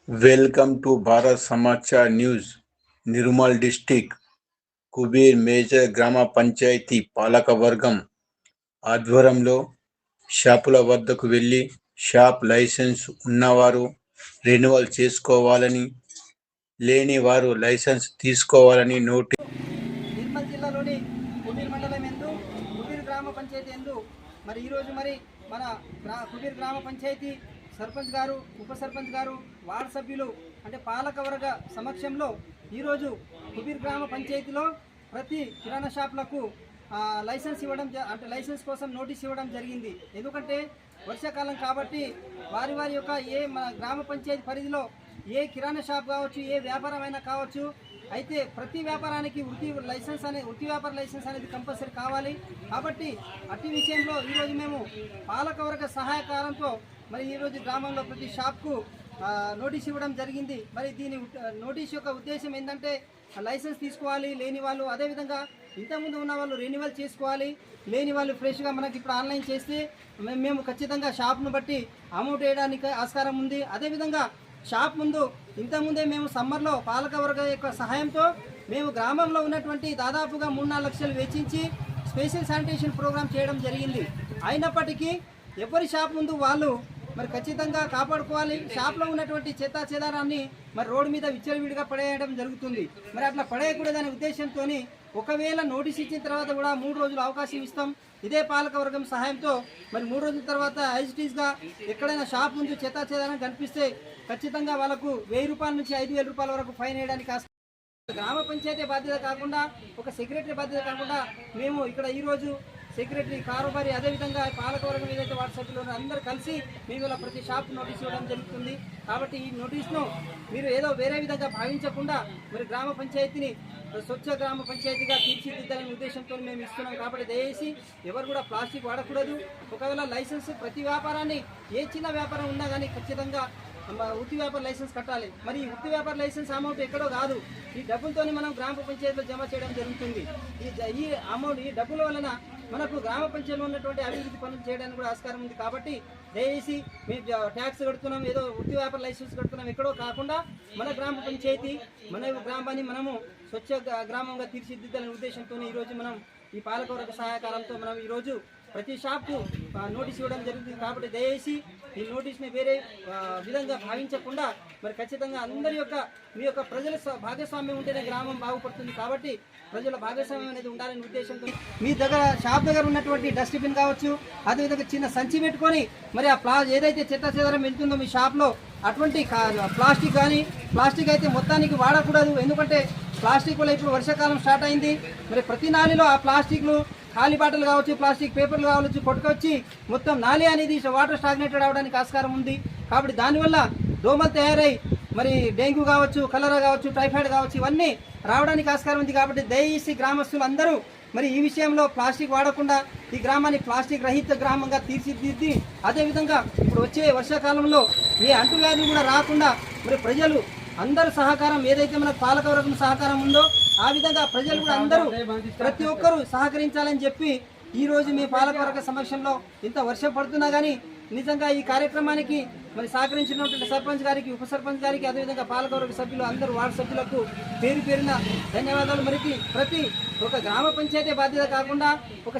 Welcome to Bharat Samachar news. Nirmal district Kubeer major గ్రామ పంచాయతీ పాలకవర్గం ఆధ్వర్యంలో షాపుల వద్దకు వెళ్లి షాప్ లైసెన్స్ ఉన్నవారు రెన్యువల్ చేసుకోవాలని, లేని వారు లైసెన్స్ తీసుకోవాలని నోటీస్. నిర్మల్ జిల్లాలోని కుబీర్ మండలం ఎందు కుబీర్ గ్రామ పంచాయతీ ఎందు మరి ఈరోజు మన కుబీర్ గ్రామ పంచాయతీ సర్పంచ్ గారు, ఉప సర్పంచ్ గారు, వార్డు సభ్యులు అంటే పాలకవర్గ సమక్షంలో ఈరోజు కుబీర్ గ్రామ పంచాయతీలో ప్రతి కిరాణా షాపులకు లైసెన్స్ ఇవ్వడం అంటే లైసెన్స్ కోసం నోటీస్ ఇవ్వడం జరిగింది. ఎందుకంటే వర్షాకాలం కాబట్టి వారి యొక్క మన గ్రామ పంచాయతీ పరిధిలో ఏ కిరాణా షాప్ కావచ్చు, ఏ వ్యాపారమైనా కావచ్చు, అయితే ప్రతి వ్యాపారానికి వృత్తి వ్యాపార లైసెన్స్ అనేది కంపల్సరీ కావాలి. కాబట్టి అట్టి విషయంలో ఈరోజు మేము పాలకవర్గ సహాయకారంతో మరి ఈరోజు గ్రామంలో ప్రతి షాప్కు నోటీస్ ఇవ్వడం జరిగింది. మరి దీని నోటీస్ యొక్క ఉద్దేశం ఏంటంటే లైసెన్స్ తీసుకోవాలి, లేని వాళ్ళు అదేవిధంగా ఇంతకుముందు ఉన్న వాళ్ళు రెన్యువల్ చేసుకోవాలి, లేని వాళ్ళు ఫ్రెష్గా మనకి ఇప్పుడు ఆన్లైన్ చేస్తే మేము ఖచ్చితంగా షాప్ను బట్టి అమౌంట్ వేయడానికి ఆస్కారం ఉంది. అదేవిధంగా షాప్ ముందు ఇంతకుముందే మేము సమ్మర్లో పాలకవర్గ యొక్క సహాయంతో మేము గ్రామంలో ఉన్నటువంటి దాదాపుగా 3-4 లక్షలు వెచ్చించి స్పెషల్ శానిటేషన్ ప్రోగ్రామ్ చేయడం జరిగింది. అయినప్పటికీ ఎవరి షాప్ ముందు వాళ్ళు మరి ఖచ్చితంగా కాపాడుకోవాలి. షాప్లో ఉన్నటువంటి చెదారాన్ని మరి రోడ్డు మీద విచ్చలవిడిగా పడేయడం జరుగుతుంది. మరి అట్లా పడేయకూడదనే ఉద్దేశంతో ఒకవేళ నోటీస్ ఇచ్చిన తర్వాత కూడా 3 రోజులు అవకాశం ఇస్తాం. ఇదే పాలకవర్గం సహాయంతో మరి 3 రోజుల తర్వాత యాజిటీస్గా ఎక్కడైనా షాప్ ముందు చెదారం కనిపిస్తే ఖచ్చితంగా వాళ్ళకు 1000 రూపాయల నుంచి 5000 రూపాయల వరకు ఫైన్ వేయడానికి గ్రామ పంచాయతీ బాధ్యత కాకుండా, ఒక సెక్రటరీ బాధ్యత కాకుండా మేము ఇక్కడ ఈరోజు సెక్రటరీ, కారోబారి, అదేవిధంగా పాలకవర్గం ఏదైతే వార్డు సభ్యులు అందరూ కలిసి మేము ఇలా ప్రతి షాప్ నోటీస్ ఇవ్వడం జరుగుతుంది. కాబట్టి ఈ నోటీస్ను మీరు ఏదో వేరే విధంగా భావించకుండా మరి గ్రామ పంచాయతీని స్వచ్ఛ గ్రామ పంచాయతీగా తీర్చిదిద్దాలనే ఉద్దేశంతో మేము ఇస్తున్నాం. కాబట్టి దయచేసి ఎవరు కూడా ప్లాస్టిక్ వాడకూడదు. ఒకవేళ లైసెన్స్ ప్రతి వ్యాపారాన్ని ఏ చిన్న వ్యాపారం ఉన్నా కానీ ఖచ్చితంగా వృత్తి వ్యాపార లైసెన్స్ కట్టాలి. మరి ఈ వృత్తి వ్యాపార లైసెన్స్ అమౌంట్ ఎక్కడో కాదు, ఈ డబ్బులతో మనం గ్రామ పంచాయతీలో జమ చేయడం జరుగుతుంది. ఈ అమౌంట్, ఈ డబ్బుల వలన మనకు గ్రామ పంచాయతీలో ఉన్నటువంటి అభివృద్ధి పనులు చేయడానికి కూడా ఆస్కారం ఉంది. కాబట్టి దయచేసి మేము ట్యాక్స్ కడుతున్నాం, ఏదో వృత్తి వ్యాపార లైసెన్స్ కడుతున్నాం ఎక్కడో కాకుండా మన గ్రామ పంచాయతీ, మన గ్రామాన్ని మనము స్వచ్ఛ గ్రామంగా తీర్చిదిద్దాలనే ఉద్దేశంతో ఈరోజు మనం ఈ పాలకవర్గ సహాయకాలంతో మనం ఈరోజు ప్రతి షాప్కు నోటీస్ ఇవ్వడం జరుగుతుంది. కాబట్టి దయచేసి ఈ నోటీస్ని వేరే విధంగా భావించకుండా మరి ఖచ్చితంగా అందరి మీ యొక్క ప్రజల భాగస్వామ్యం ఉంటేనే గ్రామం బాగుపడుతుంది. కాబట్టి ప్రజల భాగస్వామ్యం అనేది ఉండాలనే ఉద్దేశంతో మీ షాప్ దగ్గర ఉన్నటువంటి డస్ట్బిన్ కావచ్చు, అదేవిధంగా చిన్న సంచి పెట్టుకొని మరి ఏదైతే చెదారం వెళ్తుందో మీ షాప్లో అటువంటి ప్లాస్టిక్ అయితే మొత్తానికి వాడకూడదు. ఎందుకంటే ప్లాస్టిక్ వల్ల ఇప్పుడు వర్షాకాలం స్టార్ట్ అయింది. మరి ప్రతి నాలిలో ఆ ప్లాస్టిక్లు, ఖాళీ బాటలు కావచ్చు, ప్లాస్టిక్ పేపర్లు కావచ్చు కొట్టుకొచ్చి మొత్తం నాలి అనేది వాటర్ స్టాగ్నేటెడ్ అవడానికి ఆస్కారం ఉంది. కాబట్టి దానివల్ల దోమలు తయారై మరి డెంగ్యూ కావచ్చు, కలరా కావచ్చు, టైఫాయిడ్ కావచ్చు, ఇవన్నీ రావడానికి ఆస్కారం ఉంది. కాబట్టి దయచేసి గ్రామస్తులు అందరూ మరి ఈ విషయంలో ప్లాస్టిక్ వాడకుండా ఈ గ్రామాన్ని ప్లాస్టిక్ రహిత గ్రామంగా తీర్చిదిద్ది, అదేవిధంగా ఇప్పుడు వచ్చే వర్షాకాలంలో ఏ అంటువ్యాధులు కూడా రాకుండా మరి ప్రజలు అందరూ సహకారం, ఏదైతే మనకు పాలకవర్గం సహకారం ఉందో ఆ విధంగా ప్రజలు కూడా అందరూ ప్రతి ఒక్కరూ సహకరించాలని చెప్పి ఈరోజు మీ పాలకవర్గ సమక్షంలో ఇంత వర్షం పడుతున్నా కానీ నిజంగా ఈ కార్యక్రమానికి మరి సహకరించినటువంటి సర్పంచ్ గారికి, ఉప సర్పంచ్ గారికి, అదేవిధంగా పాలకవర్గ సభ్యులు అందరూ వార్డు సభ్యులకు పేరున ధన్యవాదాలు. ప్రతి ఒక గ్రామ పంచాయతీ బాధ్యత కాకుండా ఒక